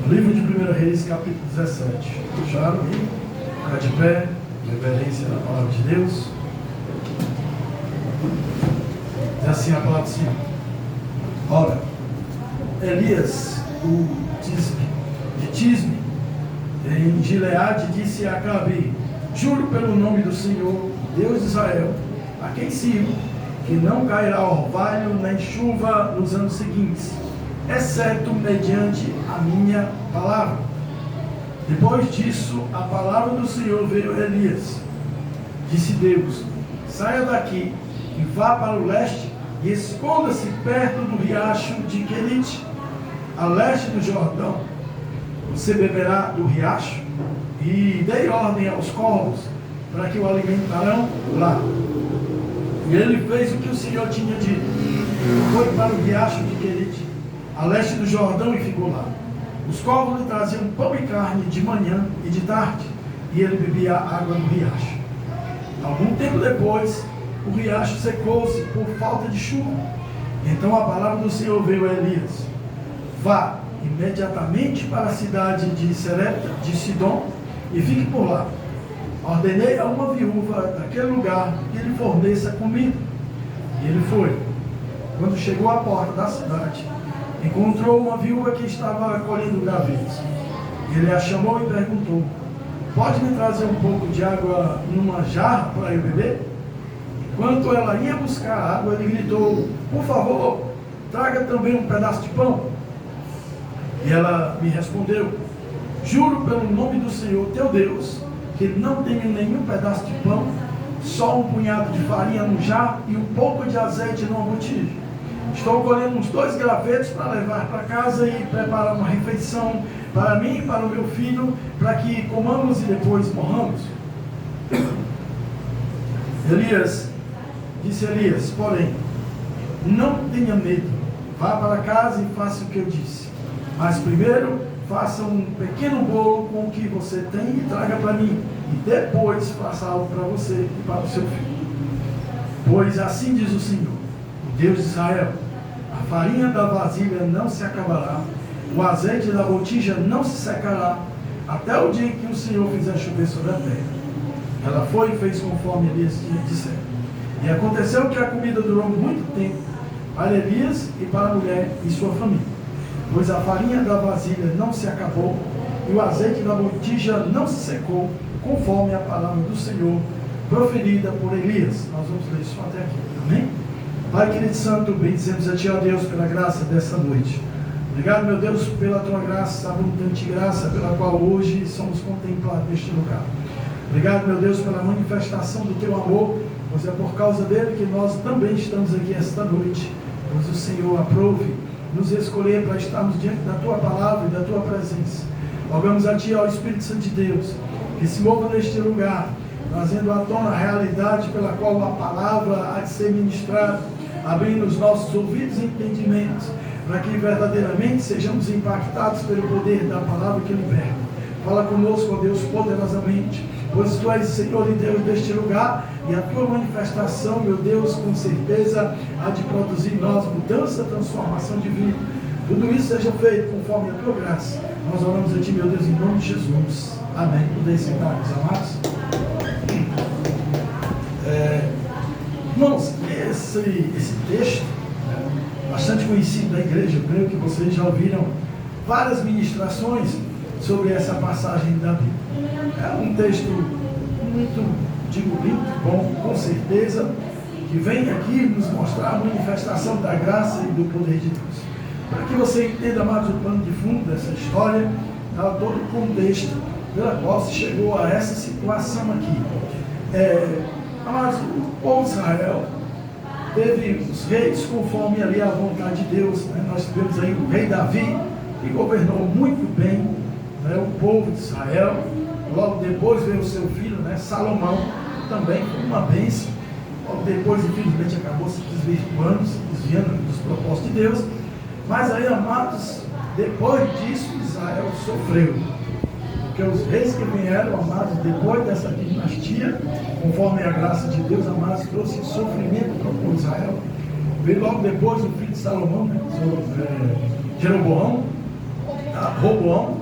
Livro de 1 Reis, capítulo 17. Puxaram aí, ficar de pé, reverência na palavra de Deus. Diz assim a palavra do Senhor. Ora, Elias, o de Tisbe, em Gileade, disse a Acabe: juro pelo nome do Senhor, Deus de Israel, a quem sigo, que não cairá orvalho nem chuva nos anos seguintes, exceto mediante a minha palavra. Depois disso, a palavra do Senhor veio a Elias. Disse Deus: saia daqui e vá para o leste e esconda-se perto do riacho de Querite, a leste do Jordão. Você beberá do riacho e dei ordem aos corvos para que o alimentarão lá. E ele fez o que o Senhor tinha dito. Foi para o riacho de Querite, a leste do Jordão, e ficou lá. Os corvos lhe traziam pão e carne de manhã e de tarde, e ele bebia água do riacho. Algum tempo depois, o riacho secou-se por falta de chuva. Então a palavra do Senhor veio a Elias: vá imediatamente para a cidade de Serepta, de Sidom, e fique por lá. Ordenei a uma viúva daquele lugar que lhe forneça comida. E ele foi. Quando chegou à porta da cidade, encontrou uma viúva que estava colhendo gravetos. Ele a chamou e perguntou: pode me trazer um pouco de água numa jarra para eu beber? Enquanto ela ia buscar a água, ele gritou: por favor, traga também um pedaço de pão. E ela me respondeu: juro pelo nome do Senhor teu Deus, que não tenho nenhum pedaço de pão, só um punhado de farinha no jarro e um pouco de azeite numa botija. Estou colhendo uns 2 gravetos para levar para casa e preparar uma refeição para mim e para o meu filho, para que comamos e depois morramos. Disse Elias, porém, não tenha medo, vá para casa e faça o que eu disse. Mas primeiro, faça um pequeno bolo com o que você tem e traga para mim. E depois faça algo para você e para o seu filho. Pois assim diz o Senhor, o Deus de Israel: a farinha da vasilha não se acabará, o azeite da botija não se secará, até o dia que o Senhor fizer chover sobre a terra. Ela foi e fez conforme Elias tinha disseram. E aconteceu que a comida durou muito tempo para Elias e para a mulher e sua família, pois a farinha da vasilha não se acabou e o azeite da botija não se secou, conforme a palavra do Senhor proferida por Elias. Nós vamos ler isso até aqui, amém? Pai querido santo, bendizemos a Ti, ó Deus, pela graça dessa noite. Obrigado, meu Deus, pela Tua graça, abundante graça, pela qual hoje somos contemplados neste lugar. Obrigado, meu Deus, pela manifestação do Teu amor, pois é por causa dele que nós também estamos aqui esta noite, pois o Senhor aprove nos escolher para estarmos diante da Tua palavra e da Tua presença. Rogamos a Ti, ó Espírito Santo de Deus, que se mova neste lugar, trazendo à tona a realidade pela qual a palavra há de ser ministrada, abrindo os nossos ouvidos e entendimentos, para que verdadeiramente sejamos impactados pelo poder da palavra que liberta. Fala conosco, ó Deus, poderosamente, pois Tu és Senhor e Deus deste lugar, e a Tua manifestação, meu Deus, com certeza há de produzir em nós mudança, transformação de vida. Tudo isso seja feito conforme a Tua graça. Nós oramos a Ti, meu Deus, em nome de Jesus. Amém. Podem sentar, meus amados. Irmãos, esse texto bastante conhecido da igreja, eu creio que vocês já ouviram várias ministrações sobre essa passagem da Bíblia. É um texto muito, muito bom, com certeza, que vem aqui nos mostrar a manifestação da graça e do poder de Deus. Para que você entenda mais o pano de fundo dessa história, todo o contexto pela qual se chegou a essa situação aqui. Mas o povo de Israel teve os reis conforme ali a vontade de Deus, né? Nós tivemos aí o rei Davi, que governou muito bem, né, o povo de Israel. Logo depois veio o seu filho, né, Salomão, também foi uma bênção. Logo depois, infelizmente, acabou se desvirtuando, se desviando dos propósitos de Deus. Mas aí, amados, depois disso, Israel sofreu. Porque os reis que vieram, amados, depois dessa dinastia, conforme a graça de Deus, amados, trouxe sofrimento para o povo de Israel. Veio logo depois o filho de Salomão, né, Jeroboão, Roboão,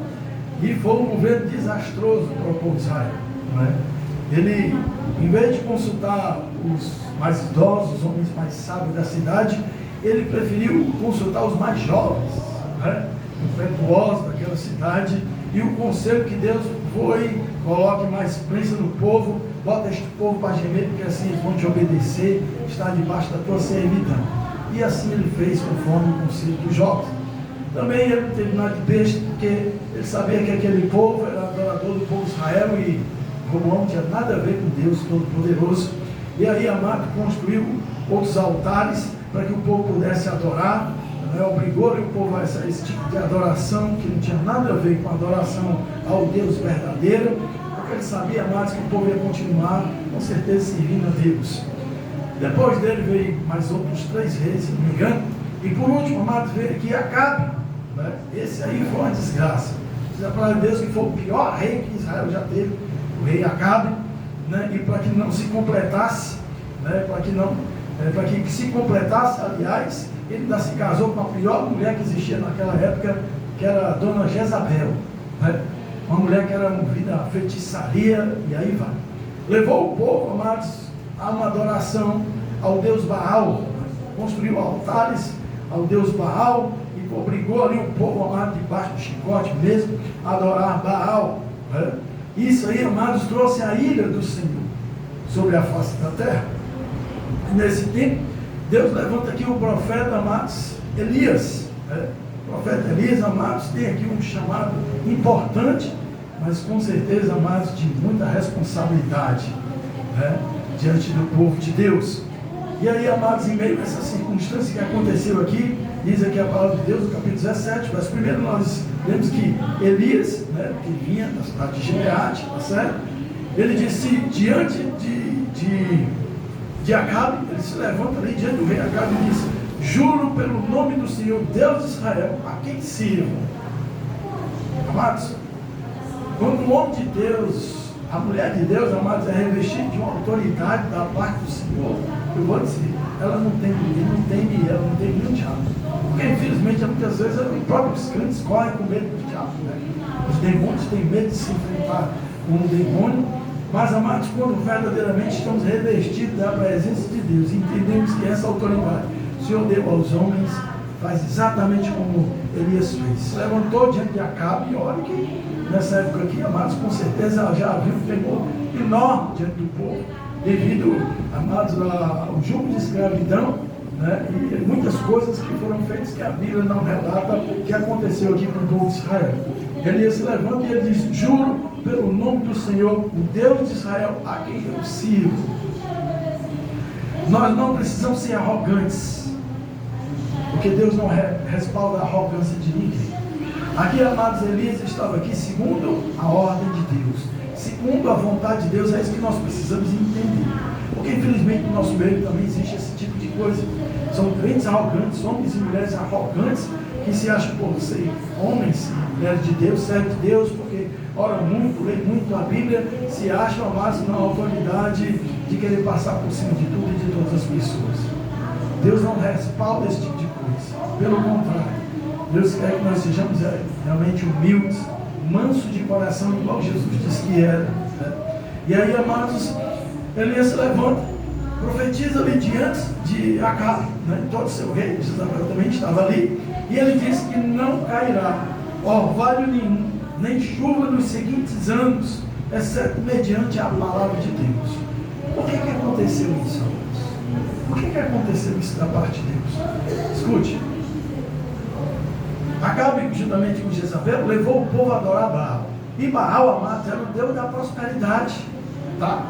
e foi um governo desastroso para o povo de Israel. Né? Ele, em vez de consultar os mais idosos, os homens mais sábios da cidade, ele preferiu consultar os mais jovens, né? Impetuosos daquela cidade, e o conselho que Deus foi: coloque mais prensa no povo, bota este povo para gemer, porque assim eles vão te obedecer, estar debaixo da tua servidão. E assim ele fez conforme o conselho dos jovens. Também ele não teve nada de besta, porque ele sabia que aquele povo era adorador do povo de Israel, e Roboão não tinha nada a ver com Deus Todo-Poderoso. E aí Amado construiu outros altares para que o povo pudesse adorar, né? Obrigou o povo a esse tipo de adoração que não tinha nada a ver com a adoração ao Deus verdadeiro, porque ele sabia, amados, que o povo ia continuar com certeza servindo a Deus. Depois dele veio mais outros 3 reis, se não me engano, e por último, amados, veio aqui Acabe, né? Esse aí foi uma desgraça. Diz a palavra de Deus que foi o pior rei que Israel já teve, o rei Acabe, né? E para que não se completasse, né? Para que se completasse, aliás, ele ainda se casou com a pior mulher que existia naquela época, que era a dona Jezabel, né? Uma mulher que era movida à feitiçaria, e aí vai. Levou o povo, amados, a uma adoração ao Deus Baal, construiu altares ao Deus Baal, e obrigou ali o povo, amado, debaixo do chicote mesmo, a adorar Baal, né? Isso aí, amados, trouxe a ira do Senhor sobre a face da terra. E nesse tempo, Deus levanta aqui o profeta, amados, Elias, né? O profeta Elias, amados, tem aqui um chamado importante, mas com certeza, amados, de muita responsabilidade, né? Diante do povo de Deus. E aí, amados, em meio a essa circunstância que aconteceu aqui, diz aqui a palavra de Deus, no capítulo 17, verso 1, nós vemos que Elias, né, que vinha da cidade de Gileade, tá certo? Ele disse, diante de Acabe, ele se levanta ali diante do rei Acabe e diz: juro pelo nome do Senhor, Deus de Israel, a quem sirvo. Amados, quando o homem de Deus, a mulher de Deus, amados, é revestida de uma autoridade da parte do Senhor, eu vou dizer, ela não tem ninguém, não tem ela não tem nenhum diabo. Porque infelizmente muitas vezes os próprios crentes correm com medo do diabo, né? Os demônios têm medo de se enfrentar com o demônio. Mas, amados, quando verdadeiramente estamos revestidos da presença de Deus, entendemos que essa autoridade o Senhor deu aos homens, faz exatamente como Elias fez. Se levantou diante de Acabe, e olha que nessa época aqui, amados, com certeza já havia um temor enorme diante do povo, devido, amados, ao jugo de escravidão, né? E muitas coisas que foram feitas que a Bíblia não relata que aconteceu aqui com o povo de Israel. Elias se levanta e ele diz: juro pelo nome do Senhor, o Deus de Israel, a quem eu sirvo. Nós não precisamos ser arrogantes, porque Deus não respalda a arrogância de ninguém. Aqui, amados, Elias estava aqui segundo a ordem de Deus, segundo a vontade de Deus. É isso que nós precisamos entender, porque infelizmente no nosso meio também existe esse tipo de coisa. São crentes arrogantes, homens e mulheres arrogantes, que se acham por ser homens e mulheres de Deus, servem de Deus, porque oram muito, leem muito a Bíblia, se acham, amados, na autoridade de querer passar por cima de tudo e de todas as pessoas. Deus não respalda esse tipo de coisa, pelo contrário, Deus quer que nós sejamos realmente humildes, mansos de coração, igual Jesus disse que era, né? E aí, amados, Elias se levanta, profetiza ali diante de Acabe, né? Todo o seu rei, Jezabel também estava ali, e ele disse que não cairá orvalho nenhum, nem chuva nos seguintes anos, exceto mediante a palavra de Deus. Por que aconteceu isso, amados? Por que aconteceu isso da parte de Deus? Escute. Acabe, juntamente com Jezabel, levou o povo a adorar Baal. E Baal, amados, era o Deus da prosperidade, tá?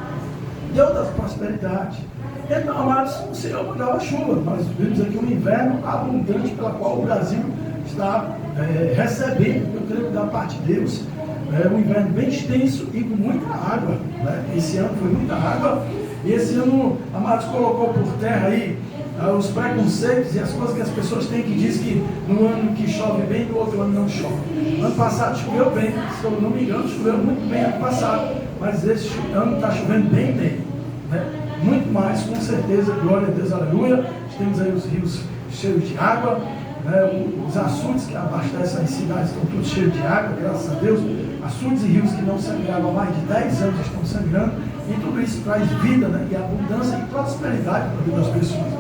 Deus da prosperidade. Então, amados, o Senhor mandava chuva. Nós vimos aqui um inverno abundante, pela qual o Brasil está recebendo, eu creio, da parte de Deus. Um inverno bem extenso e com muita água, né? Esse ano foi muita água. E esse ano, amados, colocou por terra aí os preconceitos e as coisas que as pessoas têm, que diz que no ano que chove bem, no outro ano não chove. Ano passado choveu bem, se eu não me engano, choveu muito bem ano passado, mas esse ano está chovendo bem, né? Muito mais, com certeza, glória a Deus, aleluia. Temos aí os rios cheios de água, né? Os açudes que abastecem as cidades estão todos cheios de água, graças a Deus. Açudes e rios que não sangravam há mais de 10 anos estão sangrando. E tudo isso traz vida, né? E abundância e prosperidade para a vida das pessoas.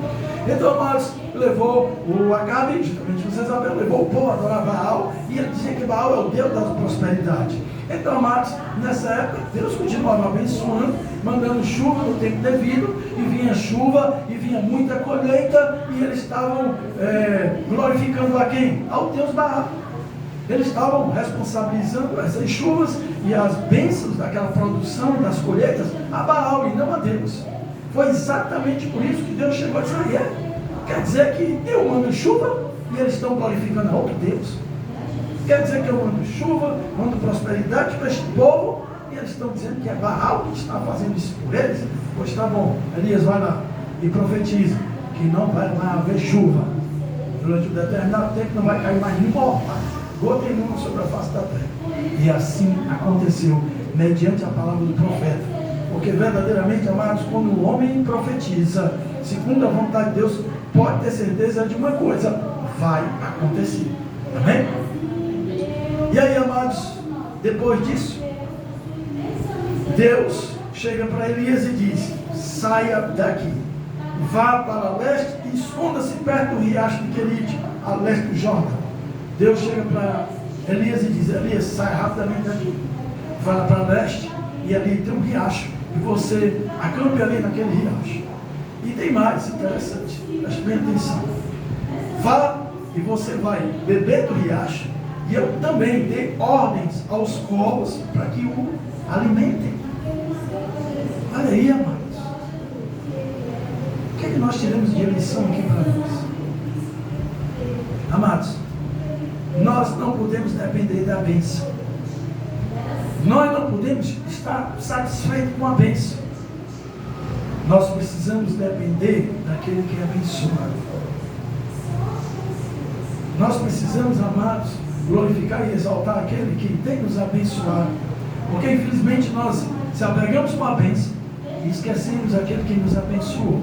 Então, amados, levou o Acabe, justamente Jezabel, levou o povo a adorar Baal, e ele dizia que Baal é o Deus da prosperidade. Então, amados, nessa época, Deus continuava abençoando, mandando chuva no tempo devido, e vinha chuva, e vinha muita colheita, e eles estavam glorificando a quem? Ao Deus Baal. Eles estavam responsabilizando essas chuvas e as bênçãos daquela produção das colheitas a Baal e não a Deus. Foi exatamente por isso que Deus chegou a dizer: quer dizer que eu mando chuva e eles estão glorificando a outro Deus? Quer dizer que eu mando chuva, mando prosperidade para este povo e eles estão dizendo que é Baal que está fazendo isso por eles? Pois tá bom, Elias vai lá e profetiza que não vai mais haver chuva. Durante um determinado tempo não vai cair mais nenhuma gota nenhuma sobre a face da terra. E assim aconteceu, mediante a palavra do profeta. Porque verdadeiramente, amados, quando o homem profetiza, segundo a vontade de Deus, pode ter certeza de uma coisa: vai acontecer. Amém? E aí, amados, depois disso, Deus chega para Elias e diz: saia daqui, vá para leste e esconda-se perto do riacho de Querite, a leste do Jordão. Deus chega para Elias e diz: Elias, sai rapidamente daqui, vá para leste e ali tem um riacho, e você acampe ali naquele riacho. E tem mais interessante, preste bem atenção: vá e você vai beber do riacho, e eu também dei ordens aos corvos para que o alimentem. Olha aí, amados, o que é que nós tiramos de lição aqui para nós? Amados, nós não podemos depender da bênção. Nós não podemos estar satisfeitos com a bênção. Nós precisamos depender daquele que é abençoado. Nós precisamos, amados, glorificar e exaltar aquele que tem nos abençoado. Porque infelizmente nós se apegamos com a bênção e esquecemos aquele que nos abençoou.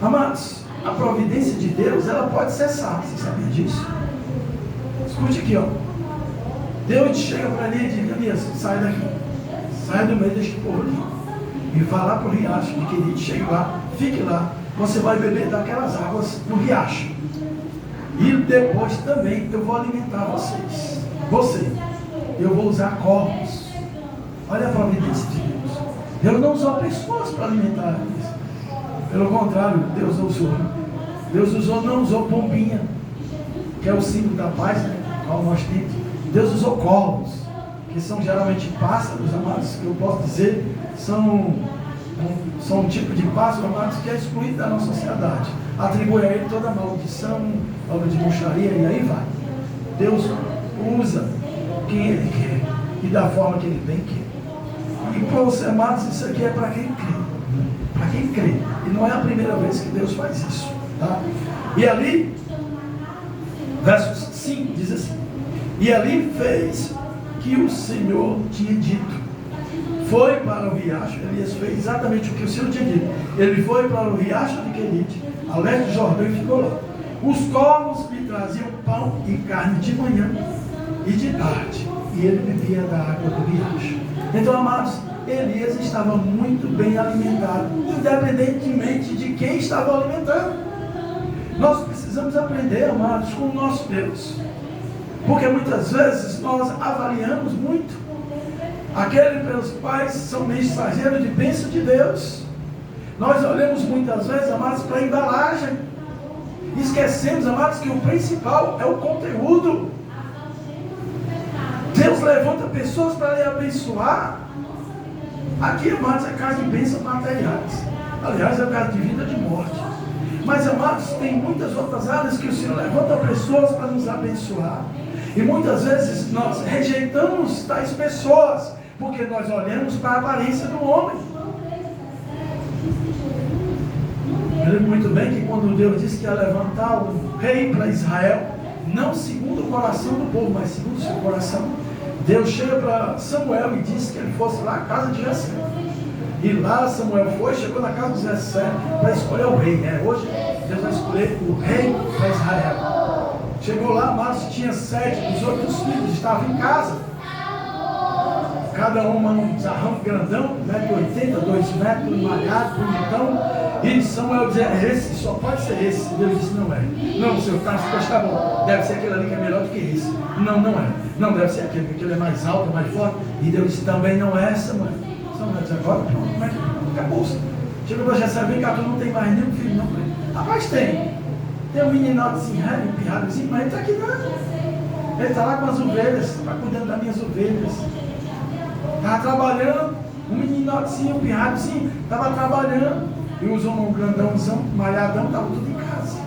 Amados, a providência de Deus, ela pode cessar. Você sabia disso? Escute aqui, ó. Deus chega para ele e diz: Elias, sai daqui, sai do meio deste povo aqui, e vá lá para o riacho de Querite, chegue lá, fique lá, você vai beber daquelas águas do riacho, e depois também eu vou alimentar você, eu vou usar corvos. Olha a providência de Deus. Deus não usou pessoas para alimentar eles, pelo contrário, Deus não usou pombinha, que é o símbolo da paz, né, qual nós temos. Deus usou corvos, que são geralmente pássaros, amados, que eu posso dizer, são um tipo de pássaro, amados, que é excluído da nossa sociedade. Atribui a ele toda a maldição, obra de bruxaria, e aí vai. Deus usa quem ele quer e da forma que ele bem quer. E para você, amados, isso aqui é para quem crê. Para quem crê. E não é a primeira vez que Deus faz isso. Tá? E ali, verso 5 diz assim: e ali fez que o Senhor tinha dito. Foi para o riacho. Elias fez exatamente o que o Senhor tinha dito. Ele foi para o riacho de Querite, a leste do Jordão, e ficou lá. Os corvos lhe traziam pão e carne de manhã e de tarde, e ele bebia da água do riacho. Então, amados, Elias estava muito bem alimentado, independentemente de quem estava alimentando. Nós precisamos aprender, amados, com o nosso Deus. Porque muitas vezes nós avaliamos muito aqueles pelos quais são mensageiros de bênção de Deus. Nós olhamos muitas vezes, amados, para a embalagem. Esquecemos, amados, que o principal é o conteúdo. Deus levanta pessoas para lhe abençoar. Aqui, amados, é caso de bênçãos materiais. Aliás, é caso de vida e de morte. Mas, amados, tem muitas outras áreas que o Senhor levanta pessoas para nos abençoar. E muitas vezes nós rejeitamos tais pessoas, porque nós olhamos para a aparência do homem. Eu lembro muito bem que quando Deus disse que ia levantar um rei para Israel, não segundo o coração do povo, mas segundo o seu coração, Deus chega para Samuel e disse que ele fosse lá à casa de Jessé. E lá Samuel foi, chegou na casa de Jessé para escolher o rei. Hoje Deus vai escolher o rei para Israel. Chegou lá, Márcio tinha 7, os outros filhos estavam em casa. Cada uma um zarrão grandão, 1,80 m, 2 metros, malhado, bonitão. E Samuel dizia, esse só pode ser esse. Deus disse, não é. Não, seu Tarso, está bom. Deve ser aquele ali que é melhor do que esse. Não, não é. Não deve ser aquele, porque aquele é mais alto, mais forte. E Deus disse, também não é essa, mãe. Samuel disse, agora pronto, como é que acabou? Chegou para Jessé, vem cá, tu não tem mais nenhum filho, não? Rapaz, tem. Tem um meninotezinho, um pirradozinho, mas ele está aqui não. Ele está lá com as ovelhas, está cuidando das minhas ovelhas. Estava trabalhando, um meninotezinho, um pirradozinho, estava trabalhando. E os homens grandãozão, malhadão, estavam tudo em casa.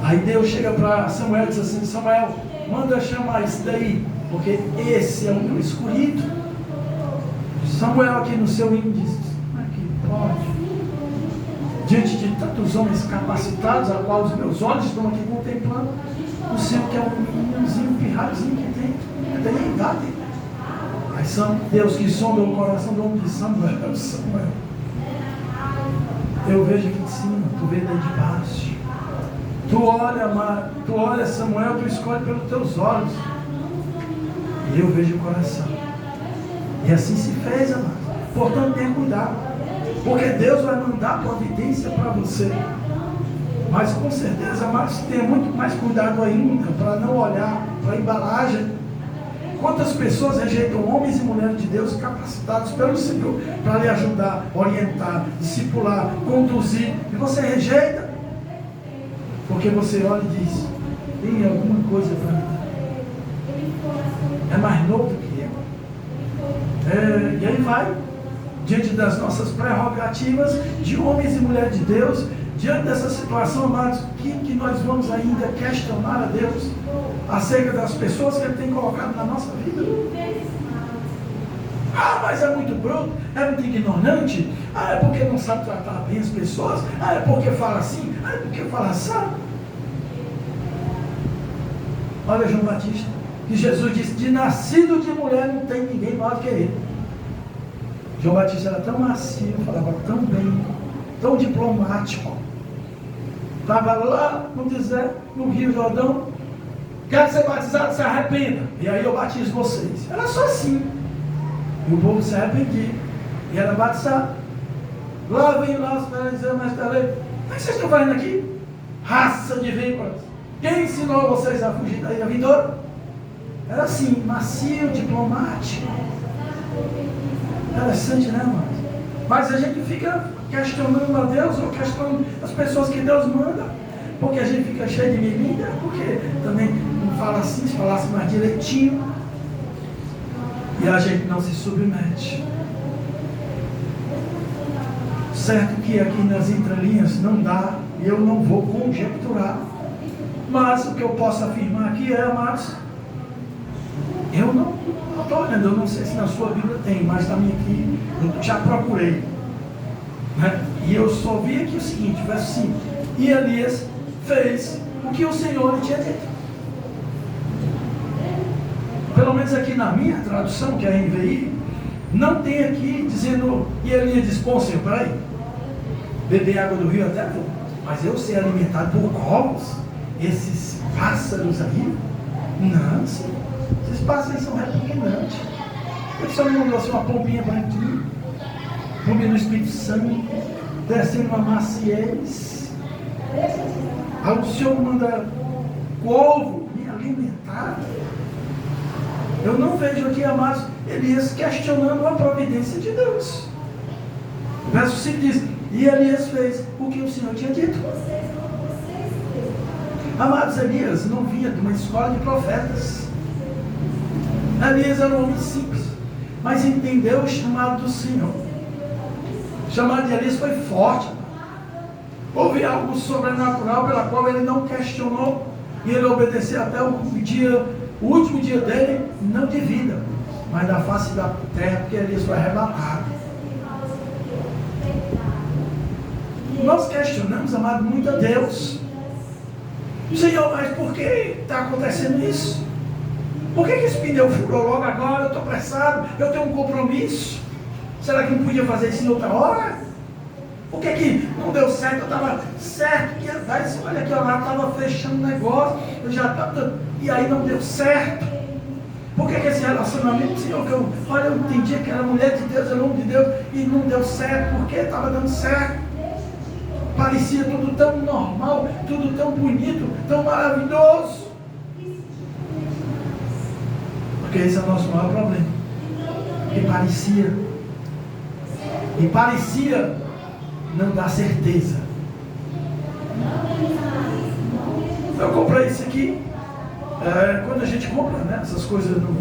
Aí Deus chega para Samuel e diz assim, Samuel, manda chamar esse daí, porque esse é o meu escolhido. Samuel aqui no seu hino diz, como é que pode? Diante de tantos homens capacitados, a qual os meus olhos estão aqui contemplando, o Senhor que é um meninozinho, um pirradozinho que tem, até nem idade. Aí são Deus que sonda o coração do homem de Samuel, Samuel. Eu vejo aqui de cima, tu vê daí de baixo. Tu olha Samuel, tu escolhe pelos teus olhos. E eu vejo o coração. E assim se fez, amado. Portanto, tenha cuidado. Porque Deus vai mandar providência para você. Mas com certeza, amado, tenha muito mais cuidado ainda para não olhar para a embalagem. Quantas pessoas rejeitam homens e mulheres de Deus capacitados pelo Senhor para lhe ajudar, orientar, discipular, conduzir, e você rejeita? Porque você olha e diz, tem alguma coisa para mim. É mais novo que eu. E aí vai, diante das nossas prerrogativas de homens e mulheres de Deus, diante dessa situação, amados, que nós vamos ainda questionar a Deus acerca das pessoas que Ele tem colocado na nossa vida? Ah, mas é muito bruto, é muito ignorante, é porque não sabe tratar bem as pessoas, é porque fala assim, é porque fala assim. Olha João Batista, que Jesus disse, de nascido de mulher não tem ninguém maior do que ele. João Batista era tão macio, falava tão bem, tão diplomático. Estava lá no deserto, no Rio Jordão, quero ser batizado, se arrependa. E aí eu batizo vocês. Era só assim. E o povo se arrependia. E era batizado. Lá vem lá os fariseus, mas peraí. O que vocês estão fazendo aqui? Raça de víboras. Quem ensinou vocês a fugir da vindoura? Era assim, macio, diplomático. Interessante, né, mano? Mas a gente fica questionando a Deus ou questionando as pessoas que Deus manda. Porque a gente fica cheio de mimimi, porque também não fala assim, se falasse mais direitinho. E a gente não se submete. Certo que aqui nas entrelinhas não dá, e eu não vou conjecturar. Mas o que eu posso afirmar aqui é, amados, eu não estou olhando, eu não sei se na sua Bíblia tem, mas na minha aqui, eu já procurei. Né? E eu só vi aqui o seguinte, verso 5. E Elias fez o que o Senhor lhe tinha dito. Pelo menos aqui na minha tradução, que é a NVI, não tem aqui dizendo, e Elias disse, bom Senhor, peraí, beber água do rio até vou, mas eu ser alimentado por corvos, esses pássaros aí, não, Senhor, esses pássaros aí são repugnantes. Ele só me mandou assim uma pombinha branquinha, pombinha no Espírito Santo, descendo uma maciez. Aí o Senhor manda corvo me alimentar. Eu não vejo aqui, amados, Elias questionando a providência de Deus. O verso 5 diz, e Elias fez o que o Senhor tinha dito. Amados, Elias não vinha de uma escola de profetas. Elias era um homem simples, mas entendeu o chamado do Senhor. O chamado de Elias foi forte. Houve algo sobrenatural pela qual ele não questionou e ele obedeceu até o último dia dele, não de vida, mas da face da terra, porque Elias foi arrebatado. Nós questionamos, amado, muito a Deus. Senhor, mas por que está acontecendo isso? Por que esse pneu furou logo agora? Eu estou pressado, eu tenho um compromisso. Será que não podia fazer isso em outra hora? Por que não deu certo? Eu estava certo, ia dar isso, olha aqui, eu estava fechando o negócio, eu já estava, e aí não deu certo. Por que esse relacionamento, Senhor, olha, eu entendi que era mulher de Deus, era homem de Deus, e não deu certo, porque estava dando certo. Parecia tudo tão normal, tudo tão bonito, tão maravilhoso. Porque esse é o nosso maior problema. Porque parecia não dar certeza. Eu comprei isso aqui. Quando a gente compra, né, essas coisas no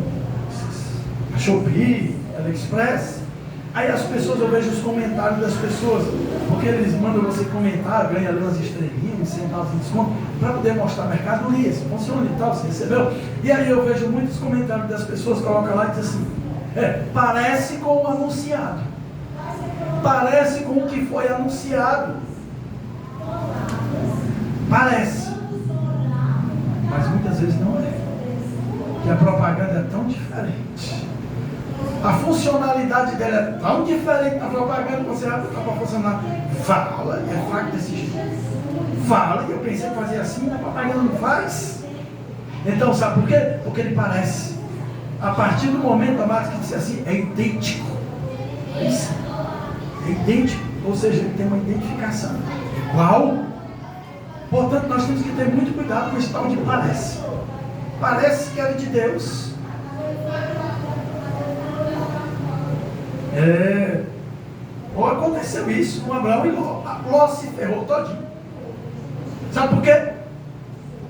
Shopee, AliExpress, aí as pessoas, eu vejo os comentários das pessoas, porque eles mandam você comentar, ganha ali umas estrelinhas, centavos de desconto, para poder mostrar mercadoria, se funciona e tal, você recebeu. E aí eu vejo muitos comentários das pessoas, colocam lá e dizem assim, parece com o anunciado. Parece com o que foi anunciado. Parece. Mas muitas vezes não é. Que a propaganda é tão diferente. A funcionalidade dela é tão diferente da propaganda que você acha que está para funcionar. Fala, e é fraco desse jeito. Fala, e eu pensei que fazia assim, a propaganda não faz. Então, sabe por quê? Porque ele parece. A partir do momento, amado, que disse assim, é idêntico. Isso. É idêntico. Ou seja, ele tem uma identificação. Igual. Portanto, nós temos que ter muito cuidado com esse tal de parece. Parece que era de Deus. Ou aconteceu isso com Abraão e Ló. Ló se ferrou todinho. Sabe por quê?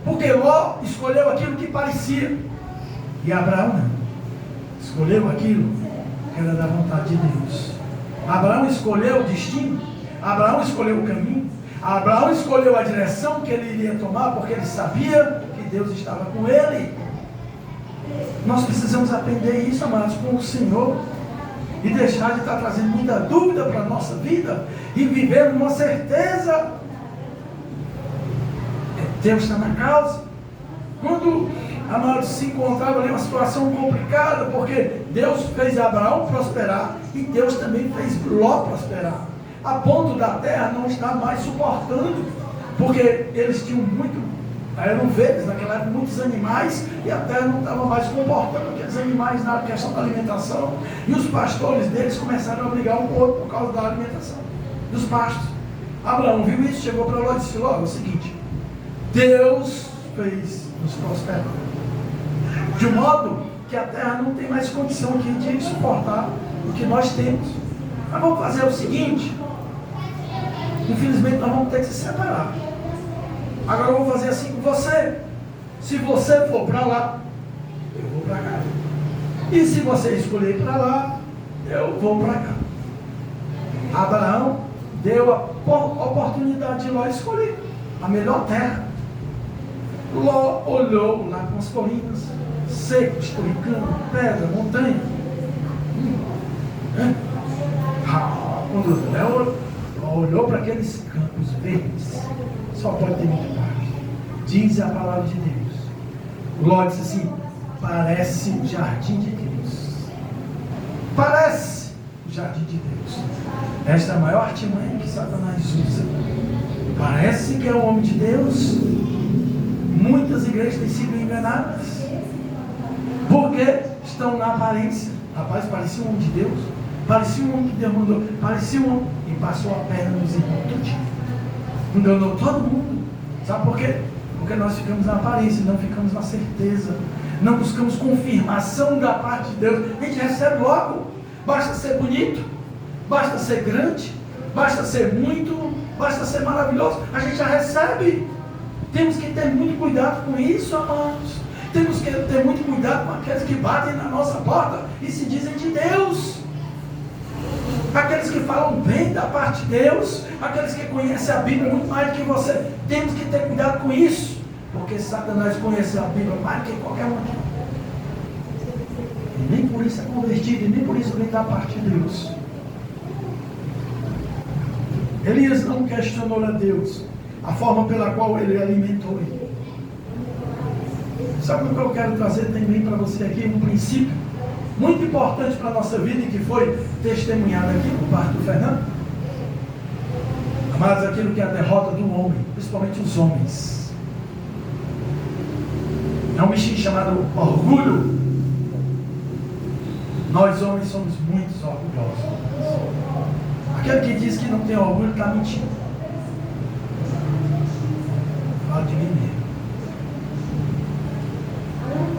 Porque Ló escolheu aquilo que parecia. E Abraão não. Escolheu aquilo que era da vontade de Deus. Abraão escolheu o destino. Abraão escolheu o caminho. Abraão escolheu a direção que ele iria tomar, porque ele sabia que Deus estava com ele. Nós precisamos aprender isso, amados, com o Senhor, e deixar de estar trazendo muita dúvida para a nossa vida, e viver uma certeza. Deus está na causa. Quando, amados, se encontrava ali uma situação complicada, porque Deus fez Abraão prosperar, e Deus também fez Ló prosperar, a ponto da terra não estar mais suportando, porque eles tinham eram verdes naquela época, muitos animais, e a terra não estava mais comportando aqueles animais na questão da alimentação, e os pastores deles começaram a brigar um com o outro por causa da alimentação dos pastos. Abraão viu isso, chegou para Ló e disse: Ló, é o seguinte, Deus fez nos prosperar, de modo que a terra não tem mais condição aqui de suportar o que nós temos. Mas vamos fazer o seguinte, infelizmente nós vamos ter que se separar. Agora eu vou fazer assim com você. Se você for para lá, eu vou para cá. E se você escolher para lá, eu vou para cá. Abraão deu a oportunidade de Ló escolher a melhor terra. Ló olhou lá com as colinas, seco, escorricando, pedra, montanha. Quando Ló olhou para aqueles campos verdes, só pode ter muito paz. Diz a palavra de Deus. Ló disse assim: parece o jardim de Deus. Parece o jardim de Deus. Esta é a maior artimanha que Satanás usa. Parece que é o homem de Deus. Muitas igrejas têm sido enganadas, porque estão na aparência. Rapaz, parecia um homem de Deus, parecia um homem que Deus mandou, parecia um homem, e passou a perna nos irmãos tudinho. Enganou todo mundo. Sabe por quê? Porque nós ficamos na aparência, não ficamos na certeza, não buscamos confirmação da parte de Deus. A gente recebe logo. Basta ser bonito, basta ser grande, basta ser muito, basta ser maravilhoso, a gente já recebe. Temos que ter muito cuidado com isso, amados. Temos que ter muito cuidado com aqueles que batem na nossa porta e se dizem de Deus. Aqueles que falam bem da parte de Deus, aqueles que conhecem a Bíblia muito mais do que você. Temos que ter cuidado com isso, porque Satanás conhece a Bíblia mais do que qualquer um aqui. E nem por isso é convertido, e nem por isso vem da parte de Deus. Elias não questionou a Deus a forma pela qual ele alimentou ele. Sabe o que eu quero trazer também para você aqui? Um princípio muito importante para a nossa vida, e que foi testemunhado aqui por parte do Fernando. Amados, aquilo que é a derrota do homem, principalmente os homens, é um bichinho chamado orgulho. Nós homens somos muito orgulhosos. Aquele que diz que não tem orgulho está mentindo. Fala de mim mesmo.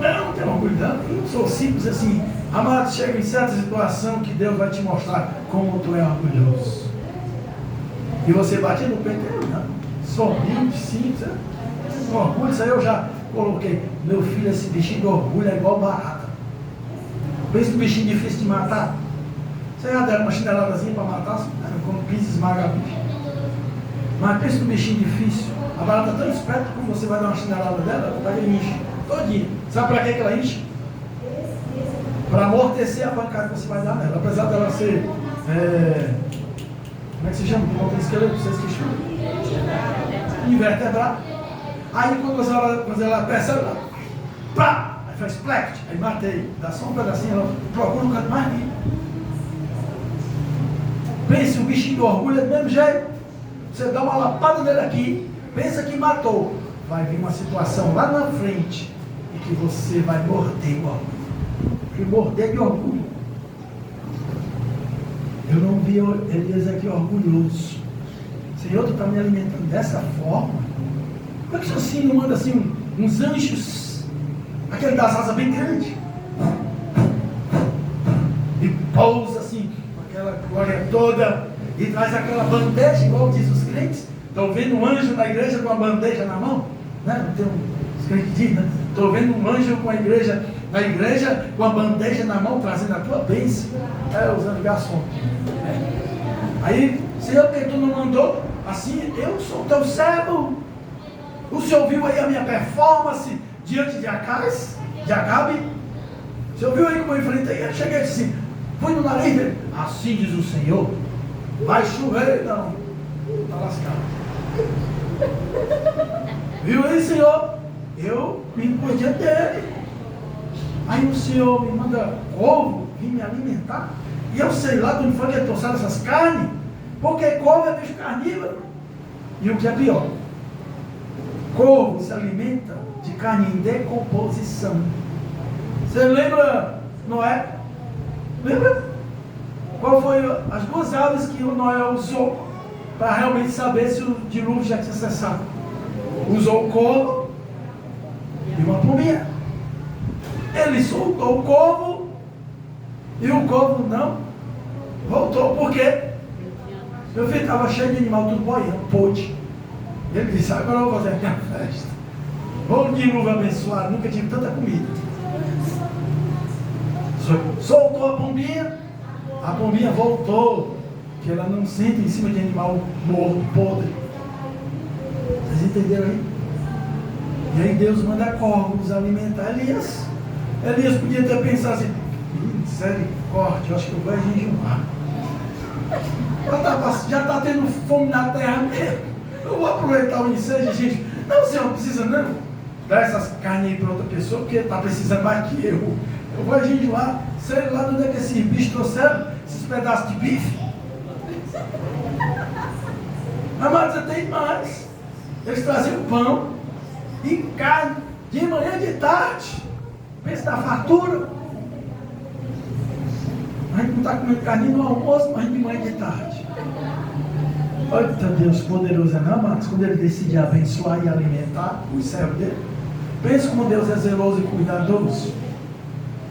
Não tenho orgulho não, eu não sou simples assim. Amado, chega em certa situação que Deus vai te mostrar como tu é orgulhoso. E você bate no peito, eu não. Sou humilde, simples. Orgulho, isso aí eu já coloquei. Meu filho, esse bichinho de orgulho é igual barata. Pensa no bichinho difícil de matar. Você já deram uma chineladazinha para matar, quando pisa, esmaga a bicha. Mas pensa no bichinho difícil. A barata é tão esperta que quando você vai dar uma chinelada dela, ela enche todinha. Sabe para que ela enche? Para amortecer a pancada que você vai dar nela. Apesar dela ser. Como é que se chama? Que não tem esqueleto, vocês que chamam? Invertebrado. Aí quando ela percebe, ela. Pá! Aí faz splash. Aí matei. Dá só um pedacinho, ela procura um canto mais limpo. Pense, o bichinho do orgulho é do mesmo jeito. Você dá uma lapada nele aqui, pensa que matou. Vai vir uma situação lá na frente e que você vai morder o orgulho. E morder de orgulho. Eu não vi Elias aqui orgulhoso. Senhor, tu está me alimentando dessa forma? Como é que o senhor assim não manda assim uns anjos, aquele das asas bem grande, e pousa assim, com aquela glória toda, e traz aquela bandeja, igual diz os crentes? Estou vendo um anjo na igreja com a bandeja na mão, né? Não tem uns crentes que dizem, né? Estou vendo um anjo com a igreja, na igreja com a bandeja na mão, trazendo a tua bênção. Usando garçom. Aí, Senhor, porque tu não mandou? Assim, eu sou teu servo. O Senhor viu aí a minha performance diante de Acabe? O Senhor viu aí como eu enfrentei? Eu cheguei assim, fui no nariz dele. Assim diz o Senhor, vai chover. Não, está lascado. Viu aí, Senhor? Eu vim por diante dele. Aí o Senhor me manda ovo, vir me alimentar. E eu sei lá de onde foi que ele trouxeram essas carnes. Porque couve é bicho carnívoro. E o que é pior, couve se alimenta de carne em decomposição. Você lembra Noé? Lembra? Qual foi as duas aves que o Noé usou para realmente saber se o dilúvio já tinha cessado? Usou o corvo e uma pombinha. Ele soltou o corvo e o corvo não voltou. Por quê? Meu filho estava cheio de animal, tudo boiando, pôde. Ele disse, agora eu vou fazer a minha festa. Vou de dilúvio abençoado, nunca tive tanta comida. Soltou a pombinha voltou, que ela não senta em cima de animal morto, podre. Vocês entenderam aí? E aí Deus manda corvos alimentar Elias. Elias podia ter pensado assim, misericórdia, eu acho que eu vou jejuar. Já está tendo fome na terra mesmo. Eu vou aproveitar o ensejo, gente. Não, senhor, não precisa não dar essas carnes aí para outra pessoa, porque está precisando mais que eu. Eu vou jejuar. Sei lá de onde é que esses bichos trouxeram esses pedaços de bife. Mas você tem mais. Eles traziam pão e carne de manhã e de tarde. Pensa na fartura. A gente não está comendo carne no almoço, mas de manhã e de tarde. Olha que Deus poderoso é, não, amados? Quando Ele decide abençoar e alimentar os servos dele. Pensa como Deus é zeloso e cuidadoso.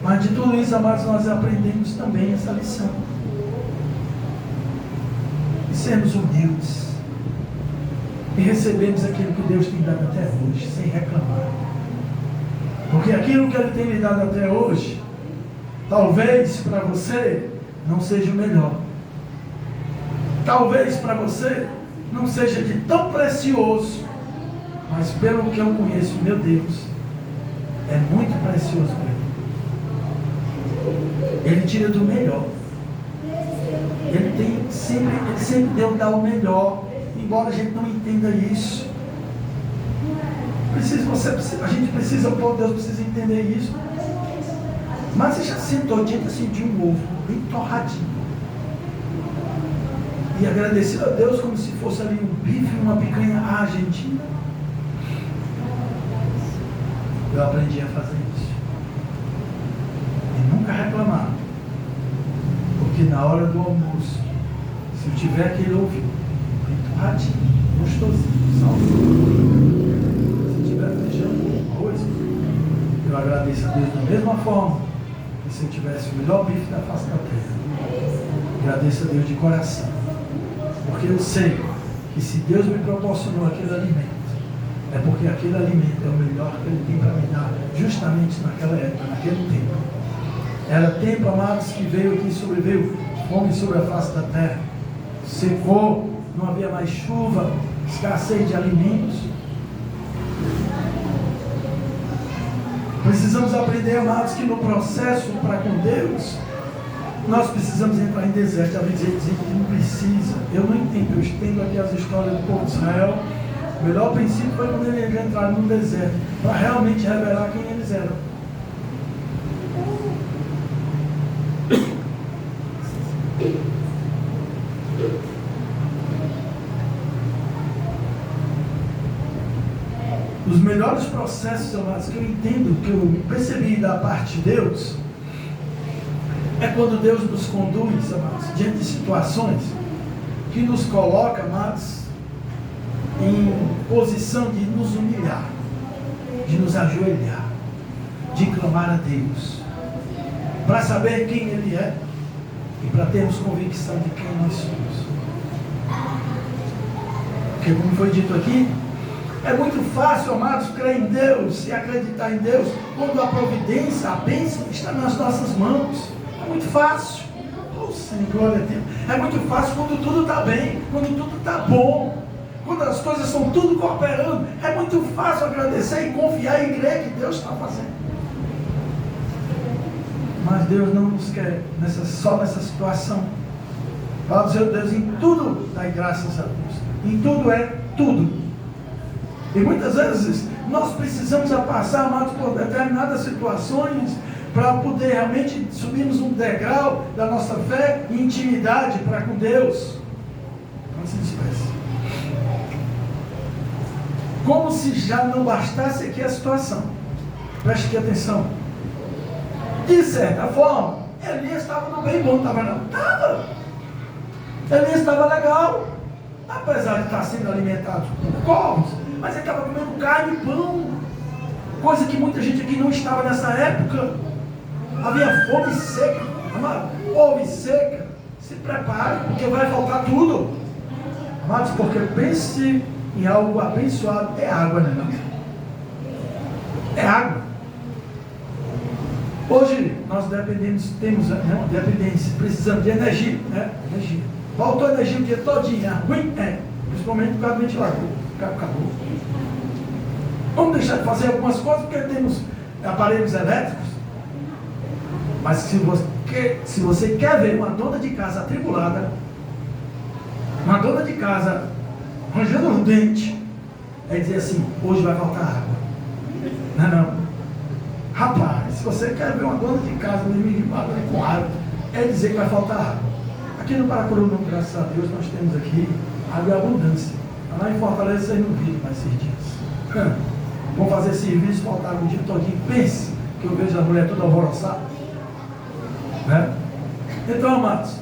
Mas de tudo isso, amados, nós aprendemos também essa lição. E sermos humildes. E recebemos aquilo que Deus tem dado até hoje, sem reclamar. Porque aquilo que Ele tem lhe dado até hoje, talvez para você não seja o melhor. Talvez para você não seja de tão precioso. Mas pelo que eu conheço, meu Deus, é muito precioso para Ele. Ele tira do melhor. Ele sempre deu dar o melhor. Embora a gente não entenda isso. A gente precisa, o povo de Deus precisa entender isso. Mas você já sentou diante assim de um ovo bem torradinho. e agradecido a Deus como se fosse ali um bife e uma picanha argentina. Eu aprendi a fazer isso. E nunca reclamar. Porque na hora do almoço, se eu tiver aquele ovinho, entorradinho, gostosinho, salzinho, se tiver feijão, arroz, eu agradeço a Deus da mesma forma que se eu tivesse o melhor bife da face da terra. Agradeço a Deus de coração. Porque eu sei que se Deus me proporcionou aquele alimento, é porque aquele alimento é o melhor que Ele tem para me dar, justamente naquela época, naquele tempo. Era tempo, amados, que veio aqui, sobreveio fome sobre a face da terra. Secou, não havia mais chuva, escassez de alimentos. Precisamos aprender, amados, que no processo para com Deus, nós precisamos entrar em deserto. A dizer que não precisa. Eu não entendo. Eu entendo aqui as histórias do povo de Israel. O melhor princípio foi quando eles entraram no deserto, para realmente revelar quem eles eram. Os melhores processos, amados, que eu entendo, que eu percebi da parte de Deus, é quando Deus nos conduz, amados, diante de situações que nos coloca, amados, em posição de nos humilhar, de nos ajoelhar, de clamar a Deus, para saber quem Ele é e para termos convicção de quem nós somos. Porque, como foi dito aqui, é muito fácil, amados, crer em Deus e acreditar em Deus quando a providência, a bênção está nas nossas mãos. É muito fácil. Oh, Senhor, glória a Deus. É muito fácil quando tudo está bem, quando tudo está bom, quando as coisas estão tudo cooperando. É muito fácil agradecer e confiar e crer que Deus está fazendo. Mas Deus não nos quer só nessa situação. Fala do seu Deus, em tudo dai graças a Deus. Em tudo é tudo. E muitas vezes nós precisamos passar, amados, por determinadas situações para poder realmente subirmos um degrau da nossa fé e intimidade para com Deus. Como se despeça. Como se já não bastasse aqui a situação. Preste aqui atenção. De certa forma, Elias estava no bem bom, estava não? Estava. Elias estava legal. Apesar de estar sendo alimentado por corvos, mas ele estava comendo carne e pão. Coisa que muita gente aqui não estava nessa época. Havia fome seca. Amado, fome seca. Se prepare, porque vai faltar tudo. Amados, porque pense em algo abençoado. É água, né? Não? É água. Hoje nós temos dependência, precisamos de energia, né? Energia. Faltou energia o dia todinho, ruim é, principalmente por causa do ventilador. Acabou. Vamos deixar de fazer algumas coisas porque temos aparelhos elétricos. Mas se você quer ver uma dona de casa atribulada, uma dona de casa arranjando os dentes, é dizer assim, hoje vai faltar água. Não, não. Rapaz, se você quer ver uma dona de casa com água, é dizer que vai faltar água. Aqui no Paracuru, graças a Deus, nós temos aqui água e abundância. Lá em Fortaleza vocês não viram mais esses dias. Vão fazer serviço, faltar o dia todinho. Pense que eu vejo a mulher toda alvoroçada. Né? Então, amados,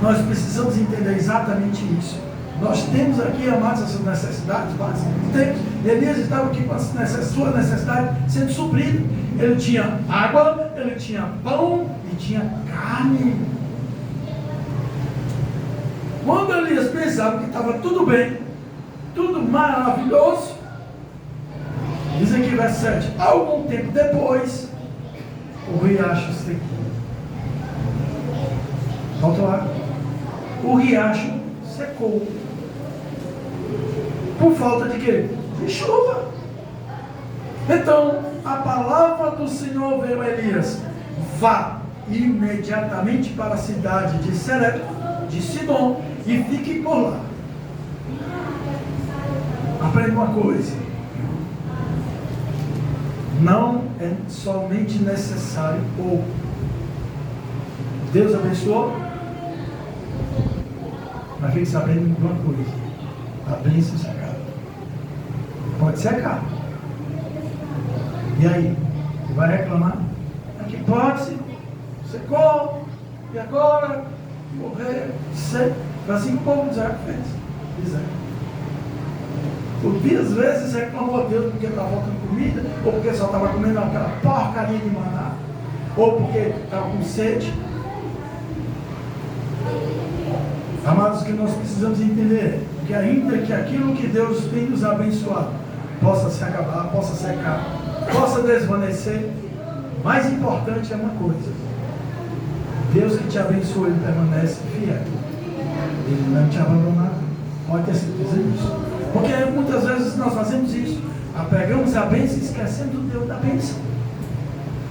nós precisamos entender exatamente isso. Nós temos aqui, amados, essas necessidades básicas. Temos. Elias estava aqui com a sua necessidade sendo suprida. Ele tinha água, ele tinha pão e tinha carne. Quando Elias pensava que estava tudo bem, tudo maravilhoso, diz aqui verso 7, algum tempo depois, o riacho secou. Faltou água. O riacho secou. Por falta de quê? De chuva. Então, a palavra do Senhor veio a Elias: vá imediatamente para a cidade de Serepta, de Sidom, e fique por lá. Aprenda uma coisa: não é somente necessário pouco. Deus abençoou? Mas fique sabendo de uma coisa: a bênção se acaba. Pode secar. E aí? Você vai reclamar? Aqui pode, secou, e agora? Morrer, seco. Foi assim que o povo de Israel fez. Israel. Muitas vezes reclamou a Deus porque estava faltando comida, ou porque só estava comendo aquela porcaria de maná, ou porque estava com sede. Amados, que nós precisamos entender que ainda que aquilo que Deus tem nos abençoado possa se acabar, possa secar, possa desvanecer, mais importante é uma coisa: Deus que te abençoa, Ele permanece fiel. Ele não te abandonará. Pode ter certeza disso. Porque muitas vezes nós fazemos isso, apegamos a bênção e esquecemos o Deus da bênção.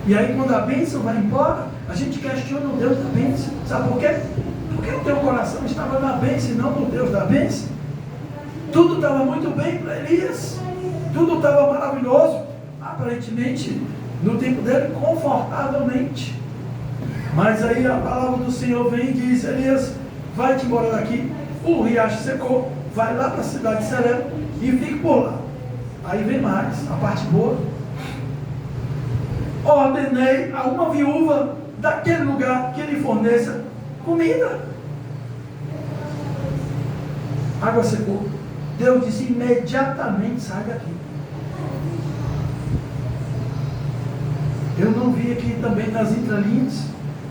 E aí quando a bênção vai embora, a gente questiona o Deus da bênção. Sabe por quê? Porque o teu coração estava na bênção e não no Deus da bênção. Tudo estava muito bem para Elias, tudo estava maravilhoso, aparentemente no tempo dele, confortavelmente. Mas aí a palavra do Senhor vem e diz: Elias, vai-te embora daqui. O riacho secou, vai lá para a cidade de Serepta e fique por lá. Aí vem mais, a parte boa. Ordenei a uma viúva daquele lugar que lhe forneça comida. Água secou. Deus disse imediatamente: sai daqui. Eu não vi aqui também nas entrelinhas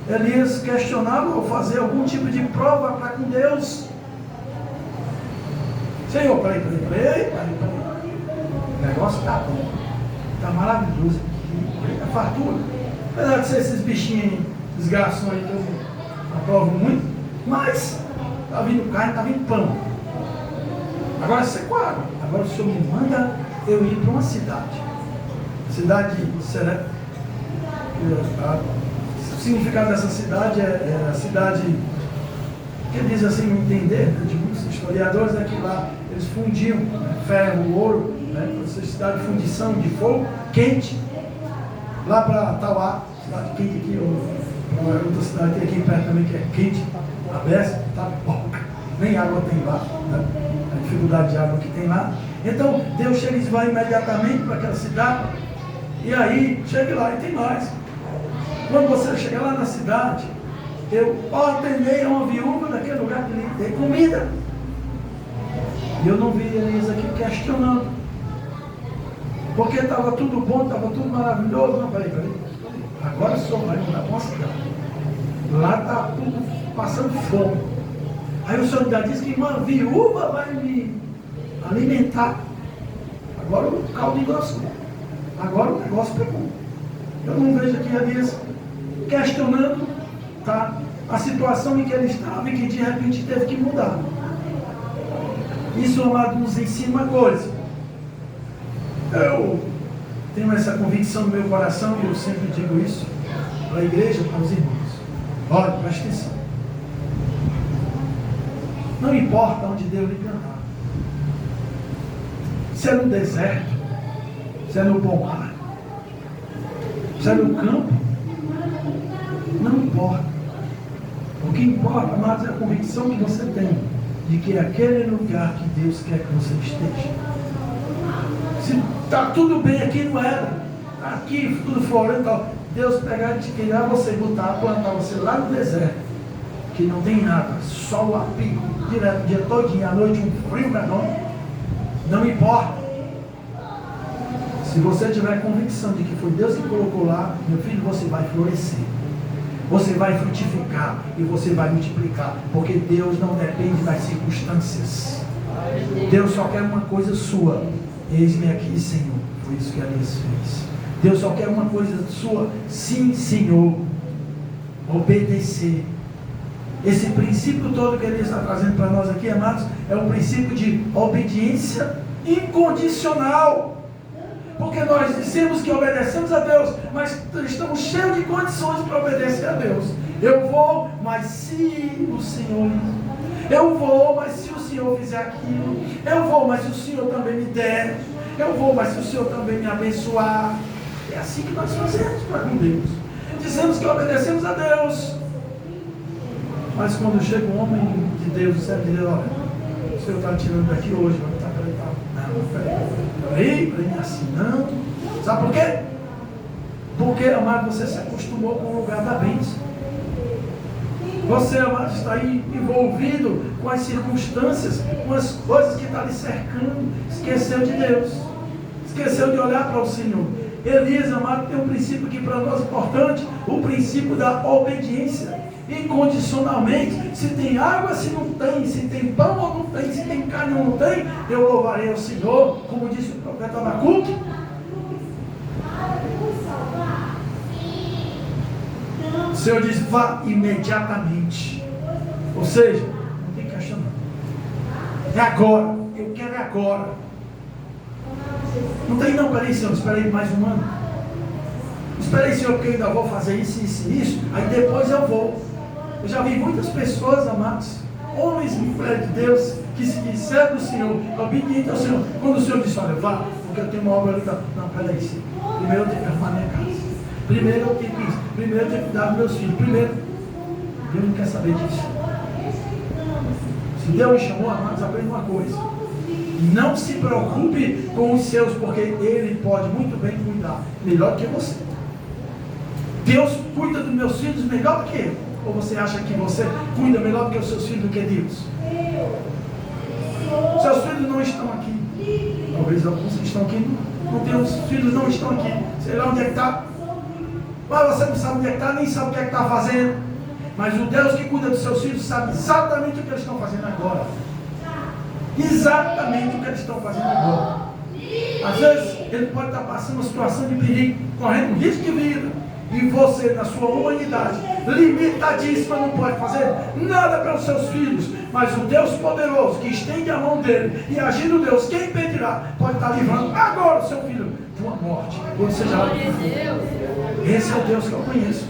Elias questionava ou fazer algum tipo de prova para com Deus. Senhor, peraí. O negócio está bom, está maravilhoso aqui, é fartura. Apesar de ser esses bichinhos desgrações aí que eu aprovo muito, mas está vindo carne, está vindo pão. Agora secou água. Agora o Senhor me manda eu ir para uma cidade. Cidade de Serepta. O significado dessa cidade é a cidade, que diz assim, no entender de muitos historiadores, é que lá eles fundiam ferro, ouro, essa cidade de fundição de fogo quente, lá para Tauá, cidade quente aqui, ou para outra cidade aqui perto também que é quente, aberta, tá pouca, nem água tem lá, né? A dificuldade de água que tem lá. Então Deus chega e vai imediatamente para aquela cidade, e aí chega lá e tem mais. Quando você chegar lá na cidade, eu ordenei a uma viúva daquele lugar que lhe dei comida. E eu não vi Elias aqui questionando. Porque estava tudo bom, estava tudo maravilhoso. Não, peraí. Agora o senhor vai mudar para uma cidade. Lá está tudo passando fome. Aí o senhor ainda diz que uma viúva vai me alimentar. Agora o caldo engrossou. Agora o negócio pegou. Eu não vejo aqui Elias questionando, tá, a situação em que ele estava e que de repente teve que mudar. Isso, amado, nos ensina uma coisa. Eu tenho essa convicção no meu coração e eu sempre digo isso para a igreja, para os irmãos. Olha, presta atenção. Não importa onde Deus lhe plantar. Se é no deserto, se é no pomar, se é no campo, não importa. O que importa, amados, é a convicção que você tem de que é aquele lugar que Deus quer que você esteja. Se está tudo bem aqui, não era. Aqui, tudo florando, tal. Deus pegar e te criar, você botar, plantar você lá no deserto, que não tem nada, sol a pico, direto, o dia todinho, à noite, um frio menor. Não importa. Se você tiver convicção de que foi Deus que colocou lá, meu filho, você vai florescer. Você vai frutificar e você vai multiplicar. Porque Deus não depende das circunstâncias. Deus só quer uma coisa sua. Eis-me aqui, Senhor. Foi isso que Elias fez. Deus só quer uma coisa sua. Sim, Senhor. Obedecer. Esse princípio todo que Elias está trazendo para nós aqui, amados, é um princípio de obediência incondicional. Porque nós dissemos que obedecemos a Deus, mas estamos cheios de condições para obedecer a Deus. Eu vou, mas se o Senhor... Eu vou, mas se o Senhor fizer aquilo. Eu vou, mas se o Senhor também me der. Eu vou, mas se o Senhor também me abençoar. É assim que nós fazemos para com Deus. Dizemos que obedecemos a Deus, Mas quando chega um homem de Deus, o servo de Deus, olha, o Senhor está tirando daqui hoje, vai estar acreditado. Não, peraí, assim não. Sabe por quê? Porque, amado, você se acostumou com o lugar da bênção. Você, amado, está aí envolvido com as circunstâncias, com as coisas que estão lhe cercando. Esqueceu de Deus. Esqueceu de olhar para o Senhor. Elias, amado, tem um princípio que para nós é importante, o princípio da obediência. Incondicionalmente, se tem água, se não tem, se tem pão ou não tem, se tem carne ou não tem, eu louvarei ao Senhor, como disse o profeta Abacuque. O Senhor diz, vá imediatamente. Ou seja, não tem caixa não. É agora, eu quero é agora. Não tem não, peraí Senhor, esperei mais um ano. Esperei Senhor, porque eu ainda vou fazer isso, isso e isso, aí depois eu vou. Eu já vi muitas pessoas, amados, homens e mulheres de Deus, que se servem do Senhor, obedientes ao Senhor. Quando o Senhor disse, olha, vá, porque eu tenho uma obra ali, não, peraí Senhor, primeiro eu tenho que arrumar minha casa. Primeiro eu tenho que isso. Primeiro eu tenho que cuidar dos meus filhos. Primeiro, Deus não quer saber disso. Se Deus me chamou, amados, aprenda uma coisa. Não se preocupe com os seus, porque Ele pode muito bem cuidar. Melhor do que você. Deus cuida dos meus filhos melhor do que eu. Ou você acha que você cuida melhor do que os seus filhos do que Deus? Seus filhos não estão aqui. Talvez alguns que estão aqui não tem, os filhos não estão aqui. Sei lá onde é que está. Mas você não sabe onde é que está, nem sabe o que é que está fazendo. Mas o Deus que cuida dos seus filhos sabe exatamente o que eles estão fazendo agora. Exatamente o que eles estão fazendo agora. Às vezes ele pode estar passando uma situação de perigo, correndo um risco de vida. E você, na sua humanidade limitadíssima, não pode fazer nada pelos seus filhos. Mas o Deus poderoso, que estende a mão dele e agindo Deus, quem impedirá, pode estar livrando agora o seu filho de uma morte, ou seja lá que for. Esse é o Deus que eu conheço.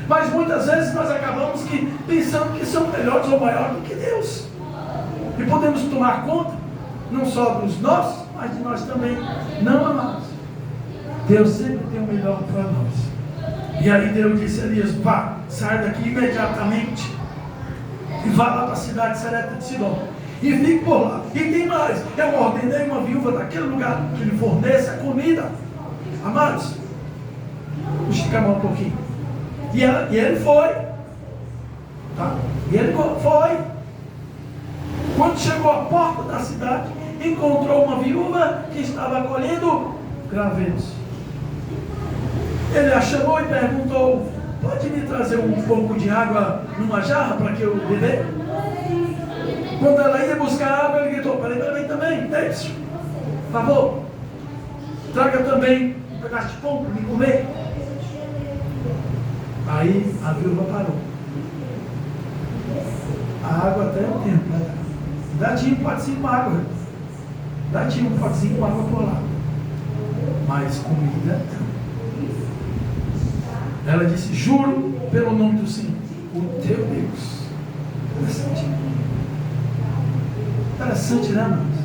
Mas muitas vezes nós acabamos pensando que somos melhores ou maiores do que Deus. E podemos tomar conta, não só dos nossos, mas de nós também. Não, amados. Deus sempre tem o melhor para nós. E aí Deus disse a Elias, vá, sai daqui imediatamente. E vá lá para a cidade Serepta de Sidom. E fique por lá. E tem mais, eu ordenei uma viúva daquele lugar que lhe forneça comida. Amados, vamos esticar um pouquinho. E ele foi. Tá? E ele foi. Quando chegou à porta da cidade, encontrou uma viúva que estava colhendo gravetos. Ele a chamou e perguntou, pode me trazer um pouco de água numa jarra para que eu beber? Quando ela ia buscar água, ele gritou, peraí também, por favor, traga também um pedaço de pão para me comer. Aí a viúva parou. A água até o tempo, né? Ainda tinha um potezinho com água. Ainda tinha um potezinho com água por lá. Mas comida não. Ela disse, juro pelo nome do Senhor, o teu Deus. Interessante. Interessante, né, irmãos?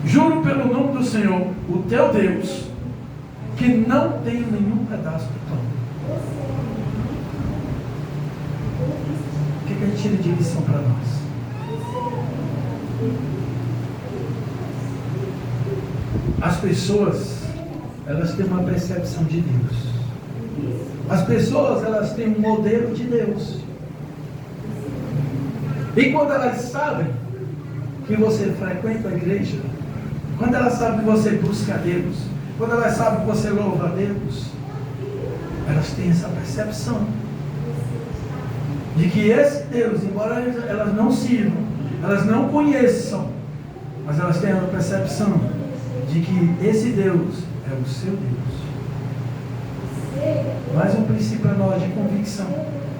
Juro pelo nome do Senhor, o teu Deus, que não tenho nenhum pedaço de pão. O que a gente tira de lição para nós? As pessoas, elas têm uma percepção de Deus. As pessoas, elas têm um modelo de Deus. E quando elas sabem que você frequenta a igreja, quando elas sabem que você busca a Deus, quando elas sabem que você louva a Deus, elas têm essa percepção de que esse Deus, embora elas não sirvam, elas não conheçam, mas elas têm a percepção de que esse Deus é o seu Deus. Mais um princípio para nós de convicção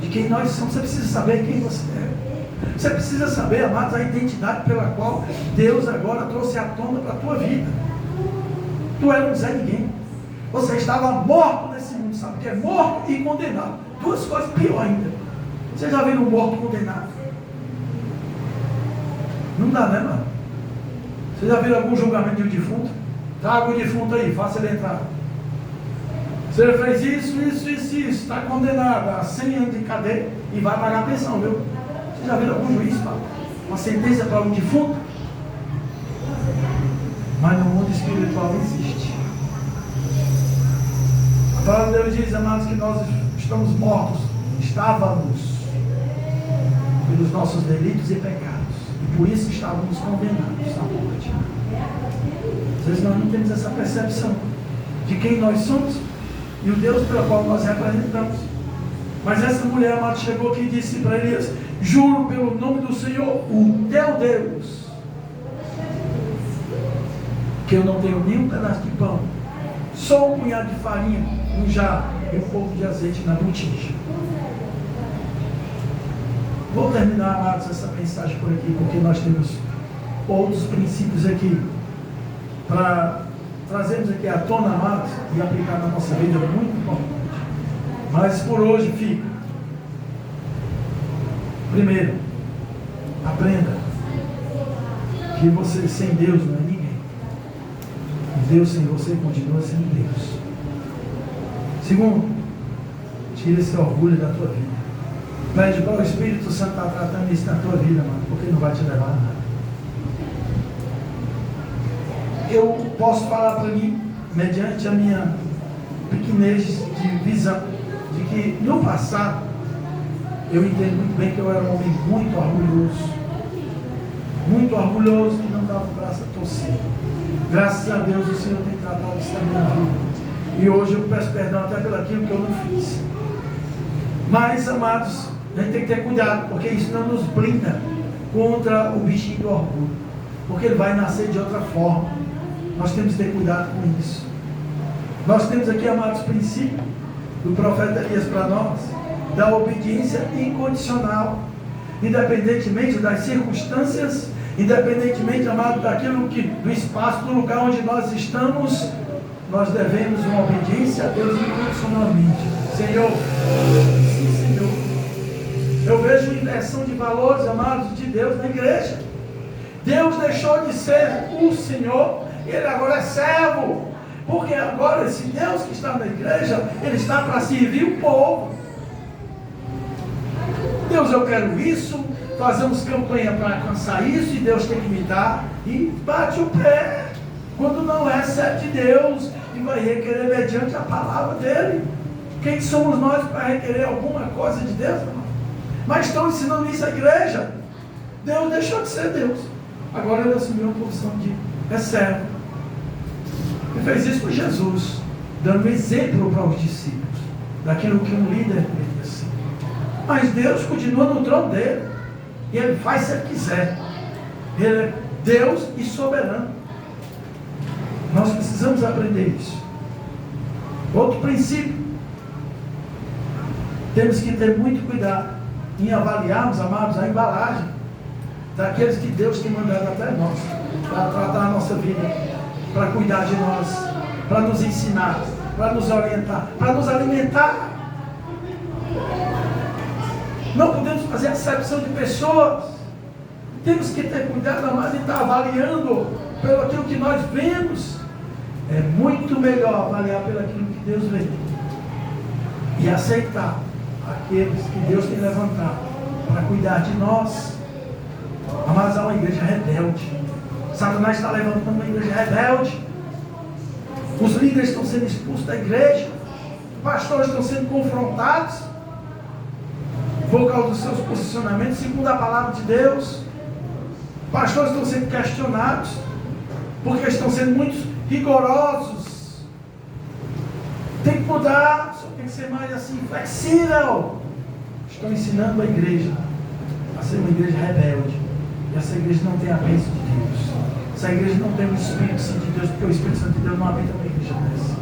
de quem nós somos. Você precisa saber quem você é. Você precisa saber, amados, a identidade pela qual Deus agora trouxe à tona para a tua vida. Tu era um Zé Ninguém. Você estava morto nesse mundo, sabe o que é? Morto e condenado. Duas coisas pior ainda. Você já viu um morto condenado? Não dá, né, mano? Você já viu algum julgamento de um defunto? Traga o defunto aí, faça ele entrar. Você fez isso, está condenado a 100 anos de cadeia e vai pagar a pensão, viu? Você já viu algum juiz falar uma sentença para um defunto? Mas no mundo espiritual existe. A palavra de Deus diz, amados, que nós estávamos pelos nossos delitos e pecados, e por isso estávamos condenados à morte. Às nós não temos essa percepção de quem nós somos e o Deus pelo qual nós representamos. Mas essa mulher, amada, chegou aqui e disse para Elias: juro pelo nome do Senhor, o teu Deus, que eu não tenho nem um pedaço de pão, só um punhado de farinha, um jarro e um pouco de azeite na botija. Vou terminar, amados, essa mensagem por aqui, porque nós temos outros princípios aqui para trazermos aqui à tona, amados, e aplicar na nossa vida, muito importante. Mas por hoje fica. Primeiro, aprenda que você sem Deus não é ninguém. E Deus sem você continua sendo Deus. Segundo, tira esse orgulho da tua vida. Pede para o Espírito Santo estar tratando isso na tua vida, mano, porque não vai te levar a nada. Eu posso falar para mim, mediante a minha pequenez de visão, de que no passado, eu entendo muito bem que eu era um homem muito orgulhoso, que não dava o braço a torcer. Graças a Deus o Senhor tem tratado isso na minha vida. E hoje eu peço perdão até pelo aquilo que eu não fiz. Mas, amados, a gente tem que ter cuidado, porque isso não nos blinda contra o bichinho do orgulho. Porque ele vai nascer de outra forma. Nós temos que ter cuidado com isso. Nós temos aqui, amados, princípio do profeta Elias para nós, da obediência incondicional, independentemente das circunstâncias, independentemente, amado, daquilo que, do espaço, do lugar onde nós estamos, nós devemos uma obediência a Deus incondicionalmente. Senhor, sim, Senhor. Eu vejo inversão de valores, amados, de Deus na igreja. Deus deixou de ser o Senhor, ele agora é servo. Porque agora esse Deus que está na igreja, ele está para servir o povo. Deus, eu quero isso, fazemos campanha para alcançar isso, e Deus tem que me dar, e bate o pé, quando não é certo de Deus, e vai requerer mediante a palavra dele. Quem somos nós para requerer alguma coisa de Deus, irmão? Mas estão ensinando isso à igreja. Deus deixou de ser Deus, agora ele assumiu a posição de servo. Ele fez isso com Jesus, dando exemplo para os discípulos daquilo que um líder deveria ser. Mas Deus continua no trono dele, e ele faz se ele quiser. Ele é Deus e soberano. Nós precisamos aprender isso. Outro princípio, temos que ter muito cuidado em avaliarmos, amados, a embalagem daqueles que Deus tem mandado até nós, para tratar a nossa vida, para cuidar de nós, para nos ensinar, para nos orientar, para nos alimentar. Não podemos fazer acepção de pessoas. Temos que ter cuidado, amados, de estar avaliando pelo aquilo que nós vemos. É muito melhor avaliar pelo aquilo que Deus vê e aceitar aqueles que Deus tem levantado para cuidar de nós. Amados, há uma igreja rebelde. Satanás está levantando uma igreja rebelde. Os líderes estão sendo expulsos da igreja. Pastores estão sendo confrontados por causa dos seus posicionamentos segundo a palavra de Deus. Pastores estão sendo questionados porque estão sendo muito rigorosos. Tem que mudar, só tem que ser mais assim, flexível. Estão ensinando a igreja a ser uma igreja rebelde. E essa igreja não tem a bênção de Deus. Essa igreja não tem o Espírito Santo de Deus, porque o Espírito Santo de Deus não habita numa igreja dessa.